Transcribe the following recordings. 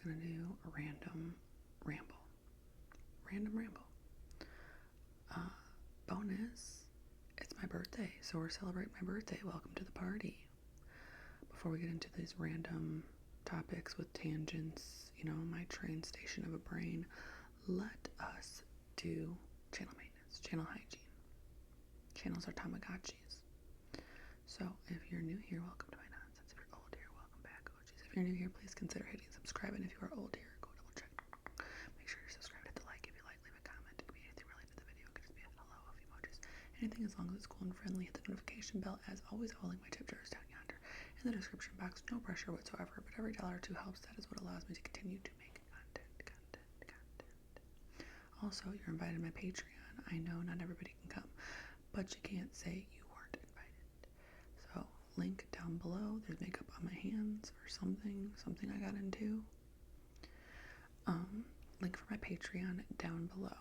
just going to do a random ramble. Bonus, it's my birthday, so we're celebrating my birthday. Welcome to the party. Before we get into these random topics with tangents, my train station of a brain, let us do channel maintenance, channel hygiene. Channels are Tamagotchis. So if you're new here, welcome to my nonsense. If you're old here, welcome back, OGs. If you're new here, please consider hitting subscribe. And if you are old here, go double check. Make sure you're subscribed, hit the like. If you like, leave a comment. It could be anything related to the video. It could just be a hello, a few emojis. Anything as long as it's cool and friendly. Hit the notification bell. As always, I will link my tip jars down yonder in the description box. No pressure whatsoever, but every $1 or $2 helps. That is what allows me to continue to make content. Also, you're invited to my Patreon. I know not everybody can come, but you can't say you weren't invited. So, link down below. There's makeup on my hands or something I got into. Link for my Patreon down below.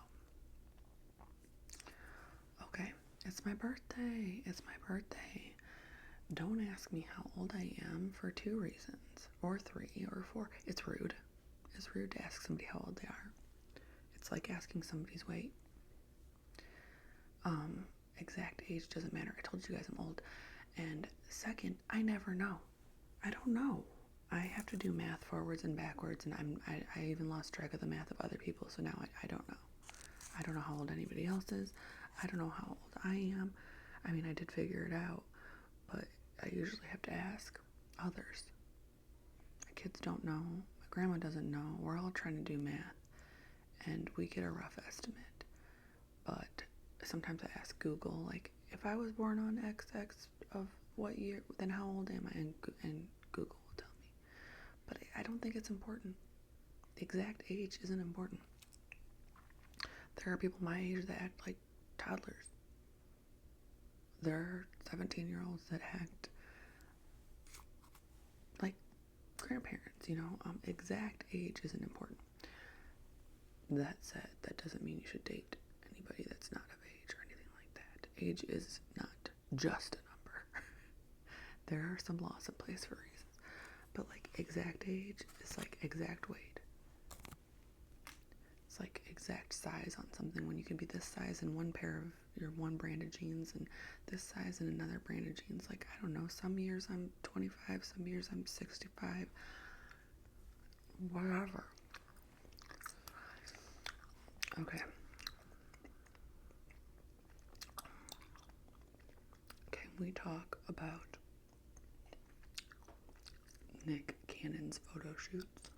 Okay, it's my birthday. Don't ask me how old I am for 2 reasons, or 3, or 4. It's rude. It's rude to ask somebody how old they are. It's like asking somebody's weight. Exact age doesn't matter. I told you guys I'm old. And second, I never know. I don't know. I have to do math forwards and backwards, and I even lost track of the math of other people, so now I don't know. I don't know how old anybody else is. I don't know how old I am. I mean, I did figure it out, but I usually have to ask others. My kids don't know. My grandma doesn't know. We're all trying to do math, and we get a rough estimate. But sometimes I ask Google, like, if I was born on XX of what year, then how old am I? And Google will tell me. But I don't think it's important. The exact age isn't important. There are people my age that act like toddlers. There are 17-year-olds that act like grandparents, exact age isn't important. That said, that doesn't mean you should date anybody that's not of age or anything like that. Age is not just a number. There are some laws in place for reasons. But exact age is like exact weight. It's like exact size on something when you can be this size in one pair of your one brand of jeans and this size in another brand of jeans. I don't know, some years I'm 25, some years I'm 65. Whatever. Okay. Can we talk about Nick Cannon's photo shoots?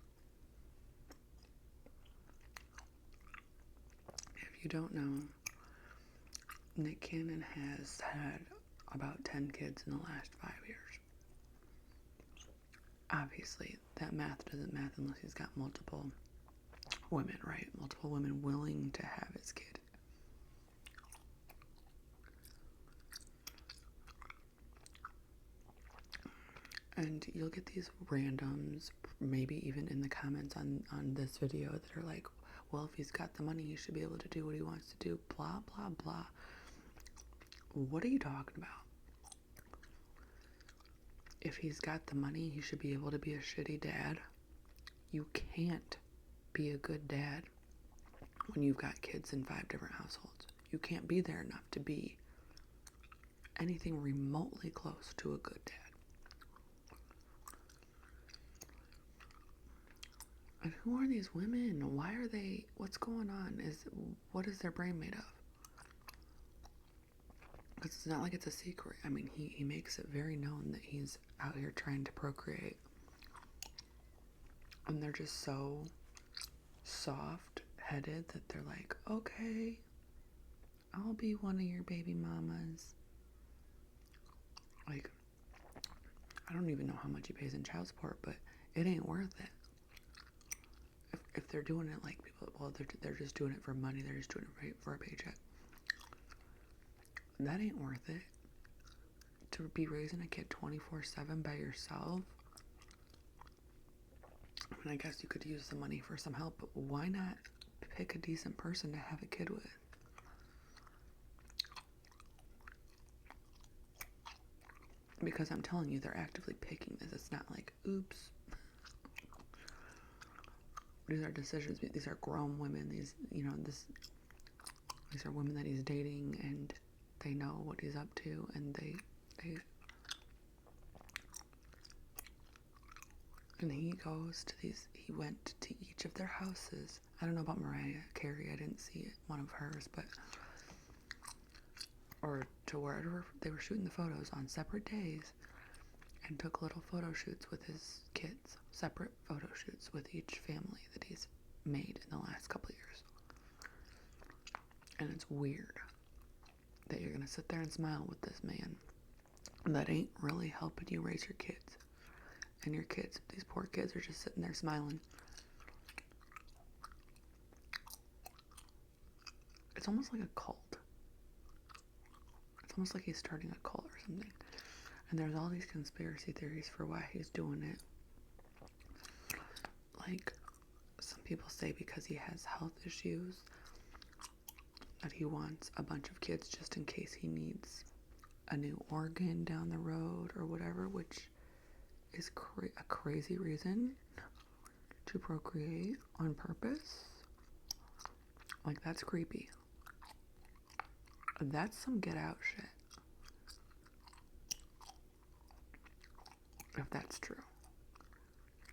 If you don't know, Nick Cannon has had about 10 kids in the last 5 years. Obviously, that math doesn't math unless he's got multiple women, right? Multiple women willing to have his kid. And you'll get these randoms, maybe even in the comments on this video, that are like, well, if he's got the money, he should be able to do what he wants to do, blah, blah, blah. What are you talking about? If he's got the money, he should be able to be a shitty dad. You can't be a good dad when you've got kids in 5 different households. You can't be there enough to be anything remotely close to a good dad. And who are these women? Why are they, what's going on? What is their brain made of? Because it's not like it's a secret. I mean, he makes it very known that he's out here trying to procreate. And they're just so soft-headed that they're like, okay, I'll be one of your baby mamas. I don't even know how much he pays in child support, but it ain't worth it. If they're doing it like people, well, they're just doing it for money. They're just doing it for a paycheck. That ain't worth it. To be raising a kid 24/7 by yourself. I mean, I guess you could use the money for some help, but why not pick a decent person to have a kid with? Because I'm telling you, they're actively picking this. It's not like, oops. these are decisions. These are grown women. These, you know, these are women that he's dating, and they know what he's up to, and they and he goes to these, he went to each of their houses. I don't know about Mariah Carey, I didn't see it, one of hers, but, or to wherever they were shooting the photos on separate days, and took little photo shoots with his kids, separate photo shoots with each family that he's made in the last couple of years. And it's weird that you're gonna sit there and smile with this man that ain't really helping you raise your kids. And your kids, these poor kids, are just sitting there smiling. It's almost like a cult. It's almost like he's starting a cult or something. And there's all these conspiracy theories for why he's doing it. Like, some people say because he has health issues, that he wants a bunch of kids just in case he needs a new organ down the road or whatever, which is a crazy reason to procreate on purpose. Like, that's creepy. That's some get out shit. If that's true.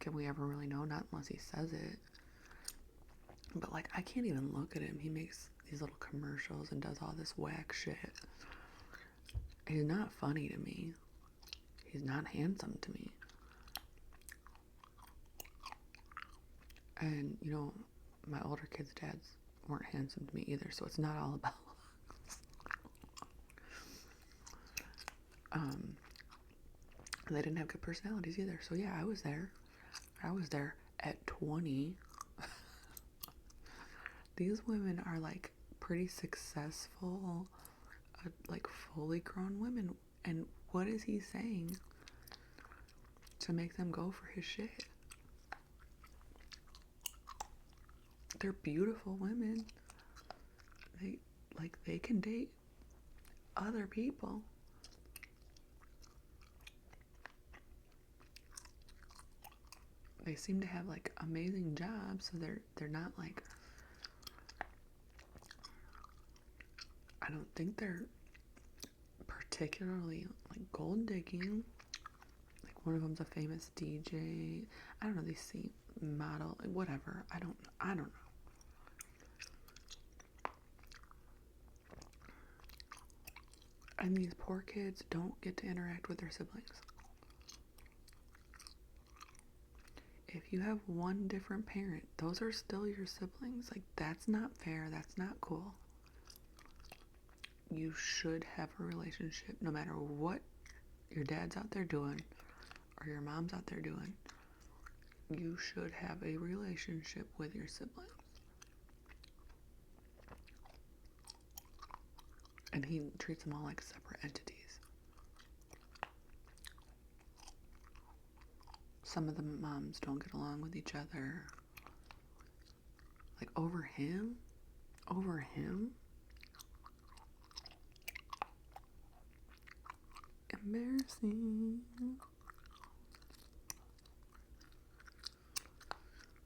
Can we ever really know? Not unless he says it. But, like, I can't even look at him. He makes these little commercials and does all this whack shit. He's not funny to me. He's not handsome to me. And, you know, my older kids' dads weren't handsome to me either, so it's not all about they didn't have good personalities either. So yeah, I was there at 20. These women are like pretty successful, like fully grown women, and what is he saying to make them go for his shit? They're beautiful women. They can date other people. They seem to have like amazing jobs, so they're not like, I don't think they're particularly like gold digging. Like, one of them's a famous DJ. I don't know, they seem model, whatever. I don't know. And these poor kids don't get to interact with their siblings. If you have one different parent, those are still your siblings. Like, that's not fair. That's not cool. You should have a relationship no matter what your dad's out there doing or your mom's out there doing. You should have a relationship with your siblings. And he treats them all like separate entities. Some of the moms don't get along with each other. Like, over him? Embarrassing.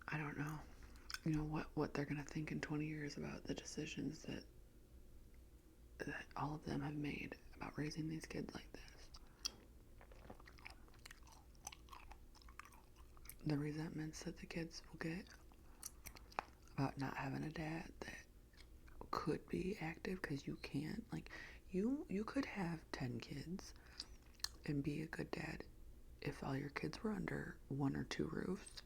I don't know. You know what they're gonna think in 20 years about the decisions that all of them have made about raising these kids like this. The resentments that the kids will get about not having a dad that could be active, because you can't. Like, you could have 10 kids and be a good dad if all your kids were under one or two roofs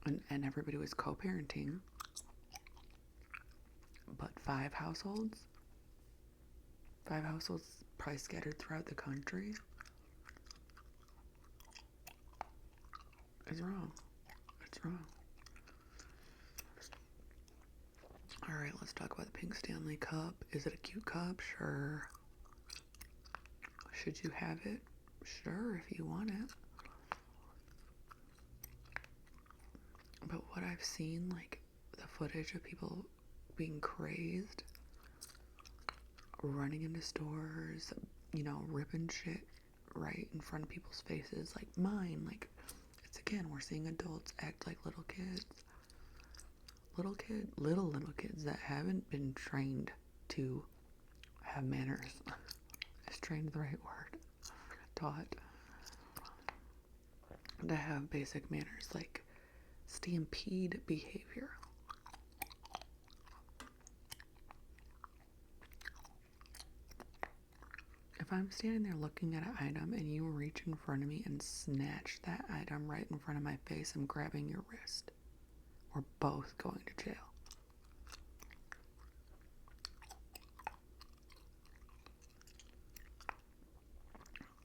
and everybody was co-parenting. But five households probably scattered throughout the country, is wrong. It's wrong. Alright, let's talk about the Pink Stanley Cup. Is it a cute cup? Sure. Should you have it? Sure, if you want it. But what I've seen, like, the footage of people being crazed, running into stores, you know, ripping shit right in front of people's faces, like mine, like, It's again, we're seeing adults act like little kids. Little kids that haven't been trained to have manners. Is trained the right word? Taught to have basic manners, like stampede behavior. If I'm standing there looking at an item and you reach in front of me and snatch that item right in front of my face, I'm grabbing your wrist. We're both going to jail.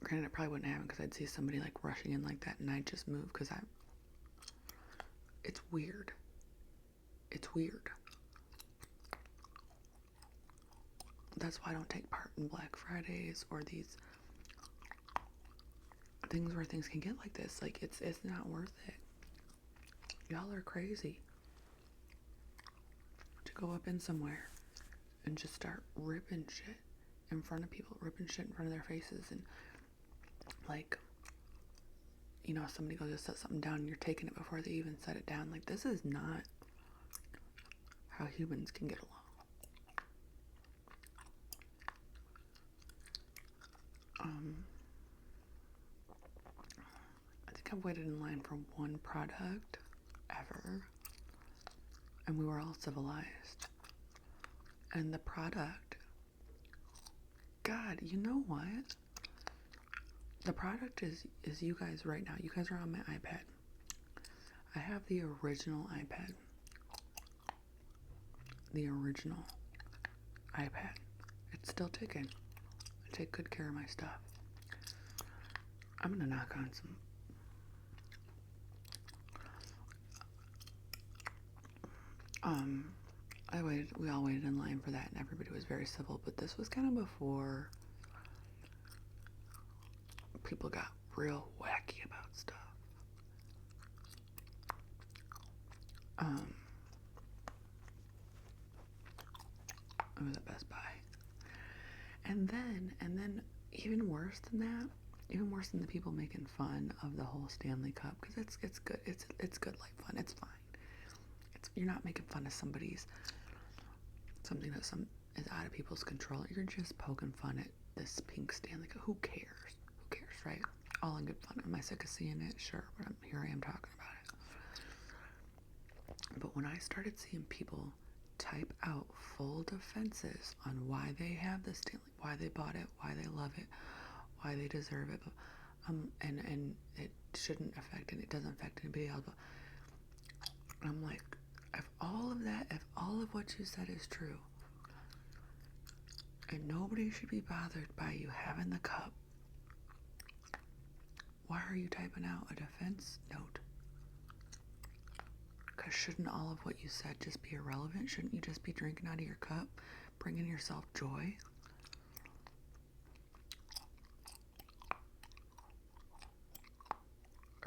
Granted, it probably wouldn't happen because I'd see somebody like rushing in like that and I'd just move because it's weird. It's weird. That's why I don't take part in Black Fridays or these things where things can get like this. Like, it's not worth it. Y'all are crazy to go up in somewhere and just start ripping shit in front of people, ripping shit in front of their faces, and like, you know, somebody goes to set something down and you're taking it before they even set it down. Like, this is not how humans can get along. I think I've waited in line for one product ever, and we were all civilized. And the product, God, you know what? The product is you guys right now. You guys are on my iPad. I have the original iPad. The original iPad. It's still ticking. I take good care of my stuff. I'm gonna knock on some. We all waited in line for that and everybody was very civil, but this was kind of before people got real wacky about stuff. I was at Best Buy. And then even worse than that, even worse than the people making fun of the whole Stanley Cup, because it's good. It's good like fun. It's fine. You're not making fun of something that is out of people's control. You're just poking fun at this pink Stanley Cup. Who cares? Who cares, right? All in good fun. Am I sick of seeing it? Sure, but here I am talking about it. But when I started seeing people type out full defenses on why they have the Stanley, why they bought it, why they love it, why they deserve it, and it shouldn't affect and it doesn't affect anybody else. I'm like, if all of what you said is true, and nobody should be bothered by you having the cup, why are you typing out a defense note? Because shouldn't all of what you said just be irrelevant? Shouldn't you just be drinking out of your cup, bringing yourself joy?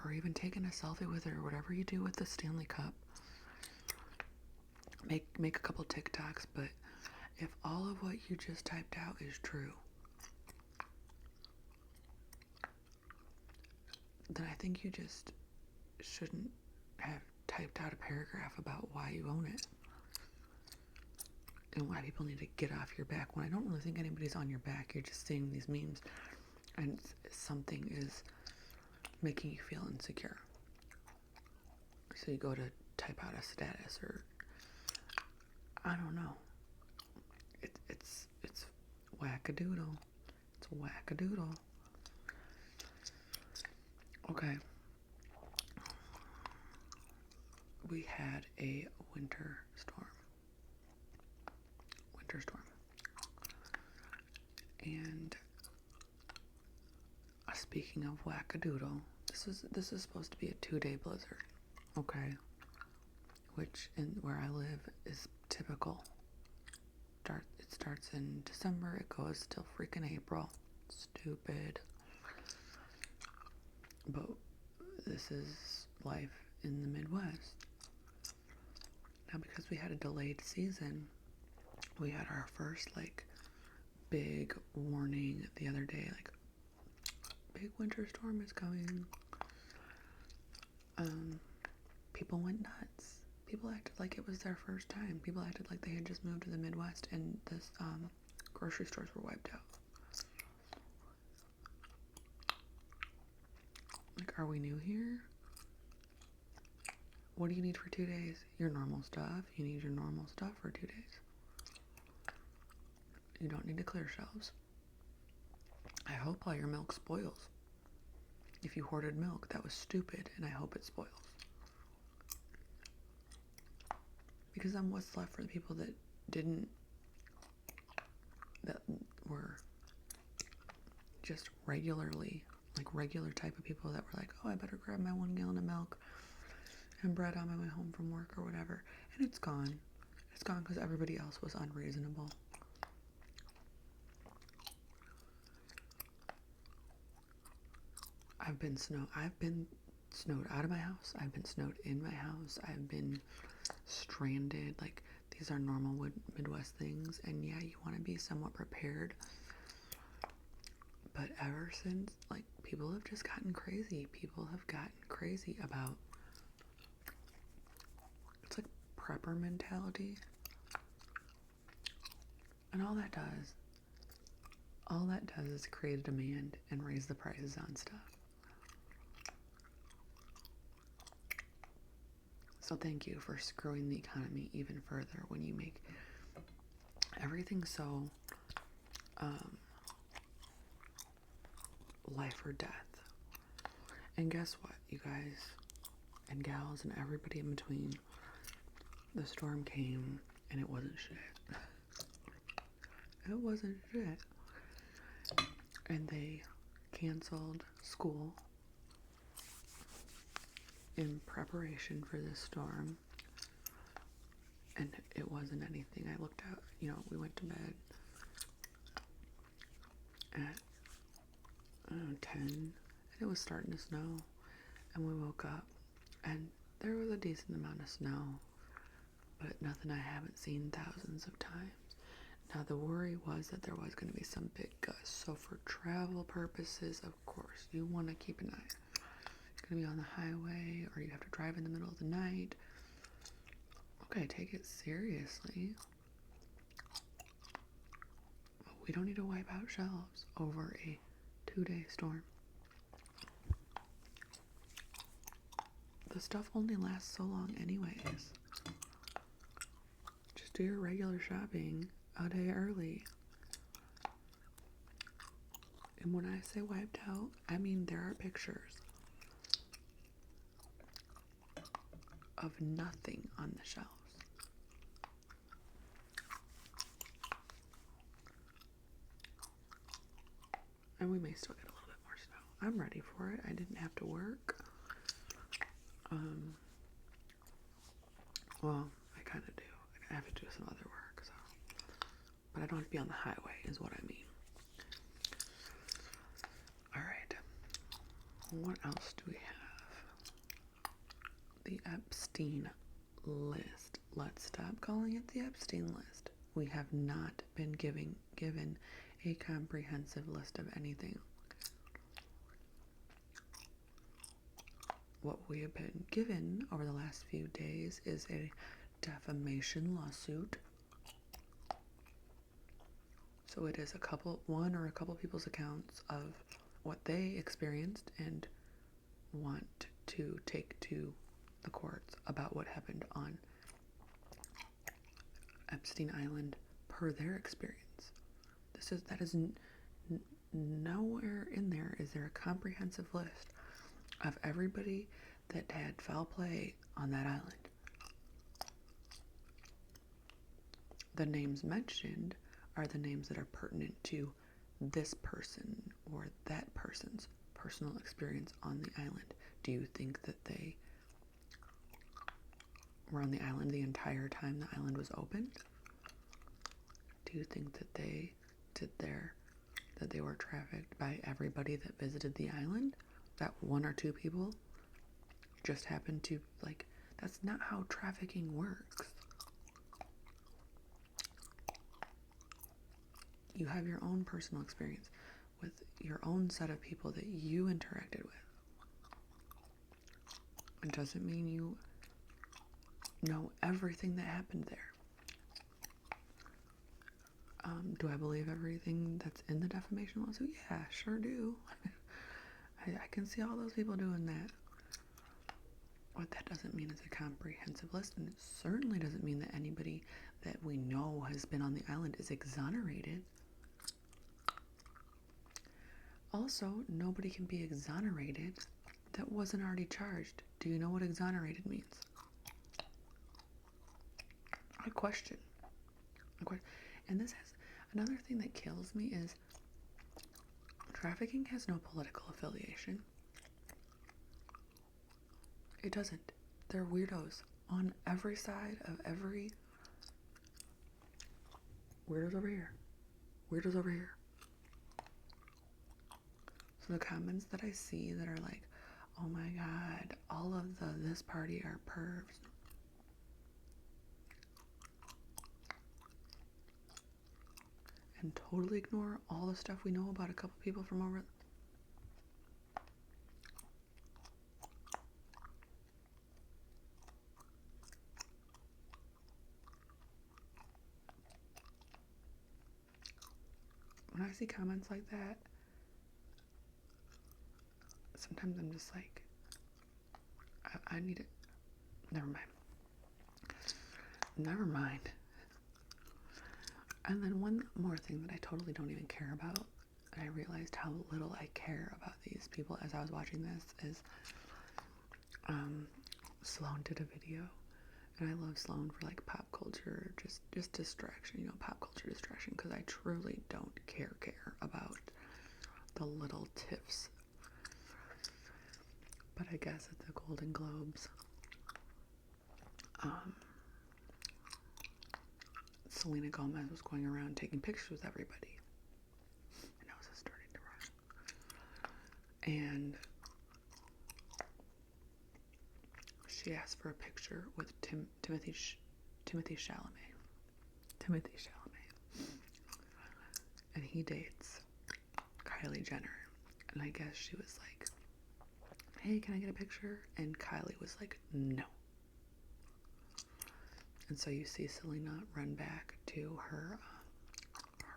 Or even taking a selfie with it, or whatever you do with the Stanley Cup. Make a couple TikToks, but if all of what you just typed out is true, then I think you just shouldn't have typed out a paragraph about why you own it and why people need to get off your back, when I don't really think anybody's on your back. You're just seeing these memes and something is making you feel insecure, so you go to type out a status, or I don't know. It's wackadoodle. It's wackadoodle. Okay. We had a winter storm. And speaking of wackadoodle, this is supposed to be a 2-day blizzard. Okay. Which where I live is typical. It starts in December, it goes till freaking April. Stupid. But this is life in the Midwest. Now, because we had a delayed season, we had our first big warning the other day, big winter storm is coming. people went nuts. People acted like it was their first time. People acted like they had just moved to the Midwest and this grocery stores were wiped out. Like, are we new here? What do you need for 2 days? Your normal stuff. You need your normal stuff for 2 days. You don't need to clear shelves. I hope all your milk spoils. If you hoarded milk, that was stupid, and I hope it spoils. Because then what's left for the people that were just regular type of people that were like, oh, I better grab my 1 gallon of milk and bread on my way home from work or whatever. And it's gone. It's gone because everybody else was unreasonable. I've been snowed out of my house. I've been snowed in my house. I've been stranded. Like, these are normal Midwest things. And yeah, you want to be somewhat prepared. But ever since, like, people have just gotten crazy. People have gotten crazy about, it's like prepper mentality. And all that does is create a demand and raise the prices on stuff. So thank you for screwing the economy even further when you make everything so life or death. And guess what, you guys and gals and everybody in between? The storm came and it wasn't shit. It wasn't shit. And they canceled school in preparation for this storm. And it wasn't anything. I looked out, we went to bed at 10, and it was starting to snow. And we woke up, and there was a decent amount of snow, but nothing I haven't seen thousands of times. Now, the worry was that there was going to be some big gusts. So for travel purposes, of course, you want to keep an eye. You're going to be on the highway, or you have to drive in the middle of the night. Okay, take it seriously. But we don't need to wipe out shelves over a 2-day storm. The stuff only lasts so long anyways. Just do your regular shopping a day early. And when I say wiped out, I mean there are pictures of nothing on the shelves. And we may still get a little bit more snow. I'm ready for it. I didn't have to work. Well, I kind of do. I have to do some other work, so. But I don't have to be on the highway, is what I mean. All right. What else do we have? The Epstein list. Let's stop calling it the Epstein list. We have not been given a comprehensive list of anything. What we have been given over the last few days is a defamation lawsuit. So it is one or a couple people's accounts of what they experienced and want to take to the courts about what happened on Epstein Island per their experience. That is nowhere in there is there a comprehensive list of everybody that had foul play on that island. The names mentioned are the names that are pertinent to this person or that person's personal experience on the island. Do you think that they were on the island the entire time the island was open? Do you think that they were trafficked by everybody that visited the island? That 1 or 2 people just happened to, that's not how trafficking works. You have your own personal experience with your own set of people that you interacted with. It doesn't mean you know everything that happened there. Do I believe everything that's in the defamation lawsuit? Yeah, sure do. I can see all those people doing that. What that doesn't mean is a comprehensive list, and it certainly doesn't mean that anybody that we know has been on the island is exonerated. Also, nobody can be exonerated that wasn't already charged. Do you know what exonerated means? I question. And this has another thing that kills me is trafficking has no political affiliation. It doesn't. They're weirdos on every side of every. Weirdos over here. Weirdos over here. So the comments that I see that are like, oh my god, all of this party are pervs. And totally ignore all the stuff we know about a couple people from over. When I see comments like that, sometimes I'm just like, I need it. Never mind. And then one more thing that I totally don't even care about, and I realized how little I care about these people as I was watching this, is Sloan did a video, and I love Sloan for like pop culture, just distraction, pop culture distraction, because I truly don't care about the little tiffs. But I guess at the Golden Globes, Selena Gomez was going around taking pictures with everybody. My nose is starting to run. And she asked for a picture with Timothy Chalamet. And he dates Kylie Jenner. And I guess she was like, hey, can I get a picture? And Kylie was like, no. And so you see Selena run back to her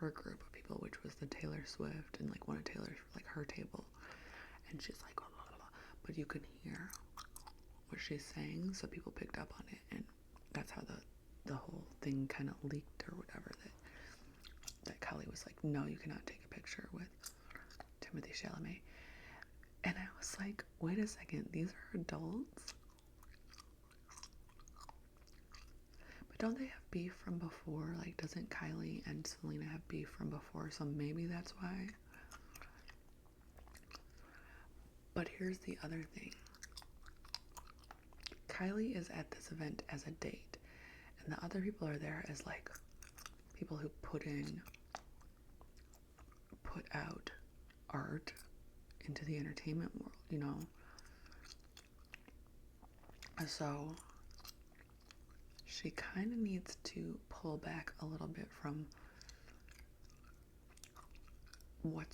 group of people, which was the Taylor Swift and like one of Taylor's, like her table. And she's like, blah, blah, blah. But you can hear what she's saying, so people picked up on it. And that's how the whole thing kind of leaked or whatever, that Kylie was like, no, you cannot take a picture with Timothy Chalamet. And I was like, wait a second, these are adults? But don't they have beef from before? Like, doesn't Kylie and Selena have beef from before? So maybe that's why. But here's the other thing. Kylie is at this event as a date, and the other people are there as like people who put out art into the entertainment world, So she kind of needs to pull back a little bit from what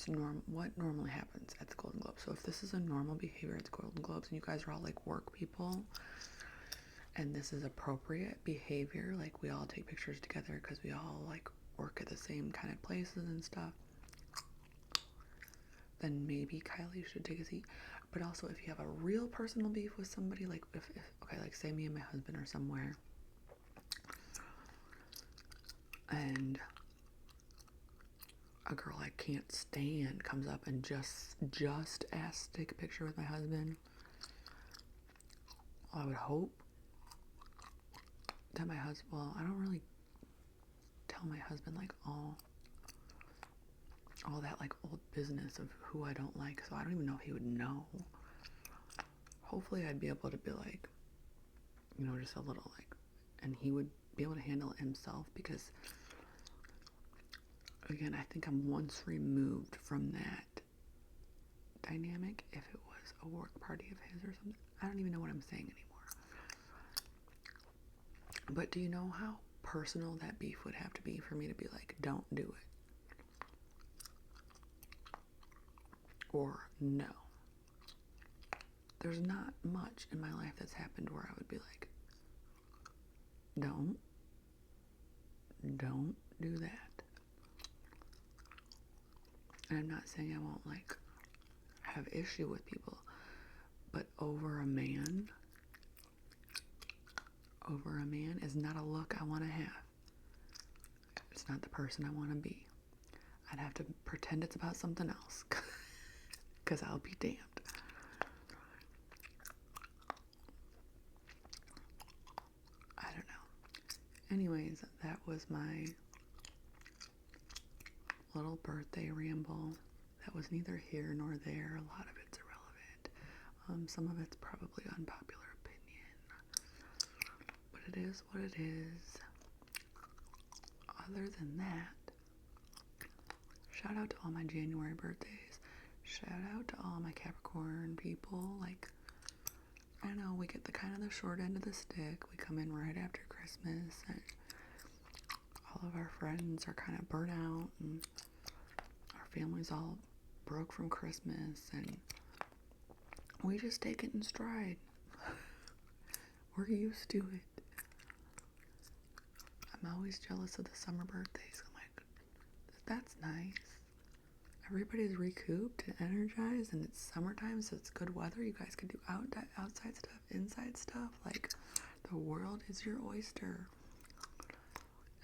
normally happens at the Golden Globes. So if this is a normal behavior at the Golden Globes and you guys are all like work people and this is appropriate behavior, like we all take pictures together because we all like work at the same kind of places and stuff, then maybe Kylie should take a seat. But also, if you have a real personal beef with somebody, like if okay, like say me and my husband are somewhere and a girl I can't stand comes up and just asks to take a picture with my husband, I would hope that my husband, well, I don't really tell my husband like all that like old business of who I don't like, so I don't even know if he would know. Hopefully I'd be able to be like, just a little like, and he would be able to handle it himself, because again, I think I'm once removed from that dynamic. If it was a work party of his or something, I don't even know what I'm saying anymore. But do you know how personal that beef would have to be for me to be like, don't do it? Or no. there's not much in my life that's happened where I would be like, don't do that. And I'm not saying I won't like have issue with people, but over a man is not a look I want to have. It's not the person I want to be. I'd have to pretend it's about something else, because I'll be damned. I don't know. Anyways, that was my little birthday ramble. That was neither here nor there. A lot of it's irrelevant. Some of it's probably unpopular opinion. But it is what it is. Other than that, shout out to all my January birthdays. Shout out to all my Capricorn people. Like, I know we get the kind of the short end of the stick. We come in right after Christmas, and all of our friends are kind of burnt out, and our family's all broke from Christmas, and we just take it in stride. We're used to it. I'm always jealous of the summer birthdays. I'm like, that's nice. Everybody's recouped and energized, and it's summertime, so it's good weather. You guys can do outside stuff, inside stuff. Like, the world is your oyster.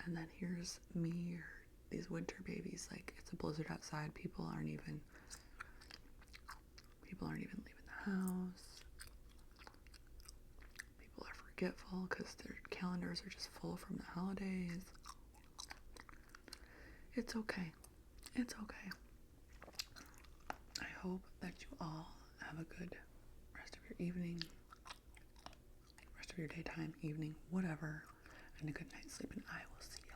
And then here's me, or these winter babies. Like, it's a blizzard outside. People aren't even leaving the house. People are forgetful because their calendars are just full from the holidays. It's okay. It's okay. I hope that you all have a good rest of your evening, rest of your daytime, evening, whatever, and a good night's sleep, and I will see you